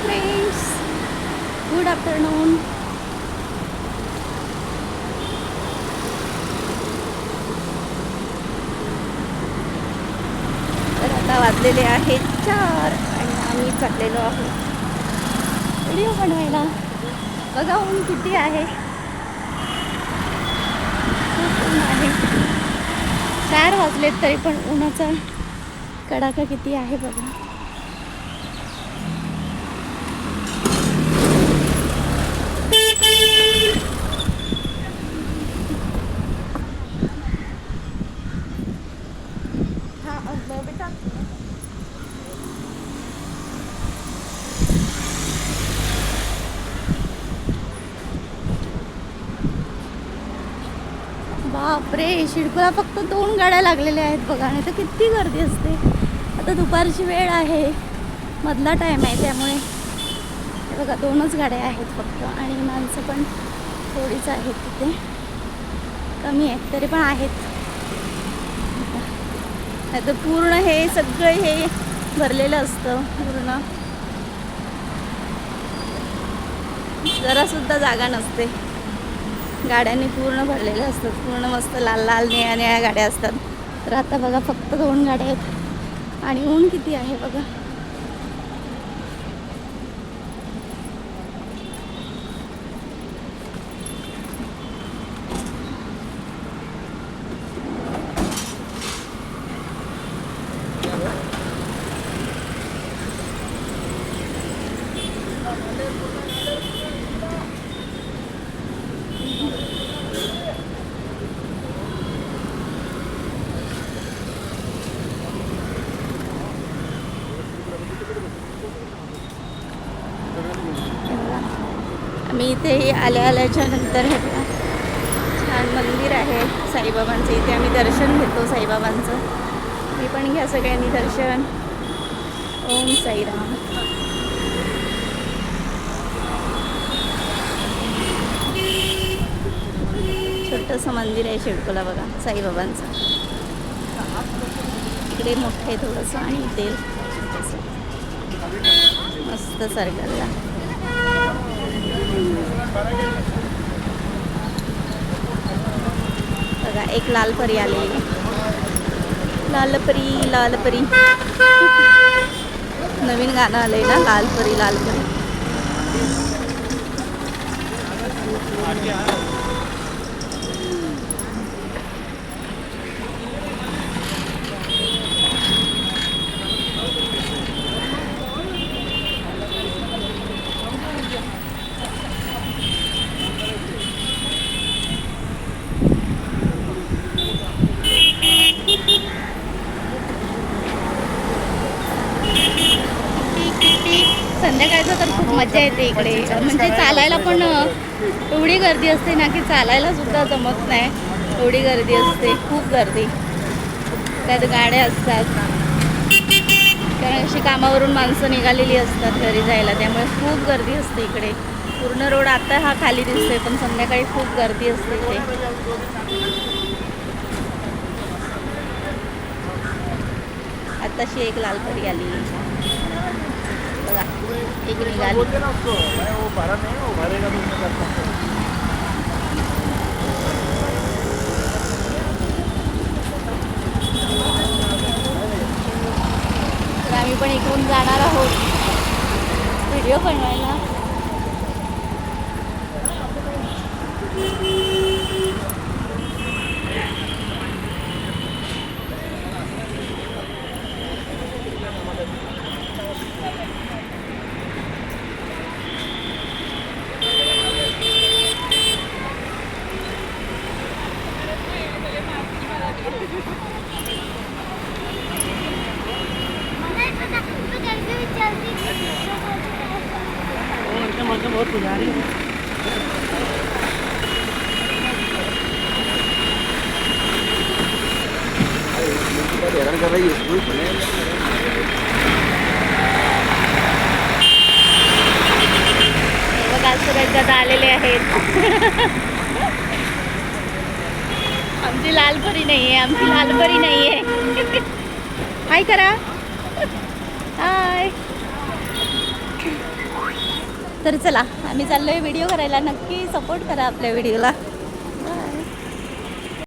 Friends, good afternoon. तर आता वाजलेले आहेत 4 आणि आम्ही चाललेलो आहोत व्हिडिओ बनवायला. बघा ऊन किती आहे, खूप ऊन आहे. 4 वाजलेत तरी पण उन्हाचा कडाका किती आहे बघा. बापरे, शिडकोला फक्त 2 गाड्या लागलेल्या आहेत बघा. आणि तर किती गर्दी असते. आता दुपारची वेळ आहे, मधला टाईम आहे, त्यामुळे हे बघा 2च गाड्या आहेत फक्त. आणि माणसं पण थोडीच आहेत तिथे, कमी आहेत तरी पण आहेत. नाही तर पूर्ण हे सगळं हे भरलेलं असतं, पूर्ण जरासुद्धा जागा नसते. गाड्यांनी पूर्ण भरलेल्या असतात, पूर्ण मस्त लाल लाल निळ्या निळ्या गाड्या असतात. तर आता बघा फक्त 2 गाड्या आहेत आणि ऊन किती आहे बघा. मी इथे आल्याच्या नंतर हे बघा छान मंदिर आहे साईबाबांचं. इथे आम्ही दर्शन घेतो साईबाबांचं. मी पण घ्या सगळ्यांनी दर्शन. ओम साईराम. छोटंसं मंदिर आहे शिडकोला बघा साईबाबांचं. इकडे मोठं आहे थोडंसं आणि इथे मस्त सर्कलला. बघा एक लाल परी आली. लाल परी लाल परी, नवीन गाणं आलंय ना, लाल परी लाल परी. संध्याकाळचं तर खूप मजा येते इकडे. म्हणजे चालायला पण एवढी गर्दी असते ना की चालायला सुद्धा जमत नाही, एवढी गर्दी असते, खूप गर्दी. त्यात गाड्या असतात, कारण अशी कामावरून माणसं निघालेली असतात घरी जायला, त्यामुळे खूप गर्दी असते इकडे. पूर्ण रोड आता हा खाली दिसतोय, पण संध्याकाळी खूप गर्दी असते इथे. आताशी एक लाल परी आली बघा, एक निघाली. तर आम्ही पण इकडून जाणार आहोत व्हिडिओ बनवायला. बहुत पुजारी हैरान कर रही है. बघा सुरत आलेले आहेत. आमची लाल परी नाही आहे, आमची लाल परी नाही आहे. हाय करा, हाय. तर चला आम्ही चाललो आहे व्हिडिओ करायला. नक्की सपोर्ट करा आपल्या व्हिडिओला. बाय.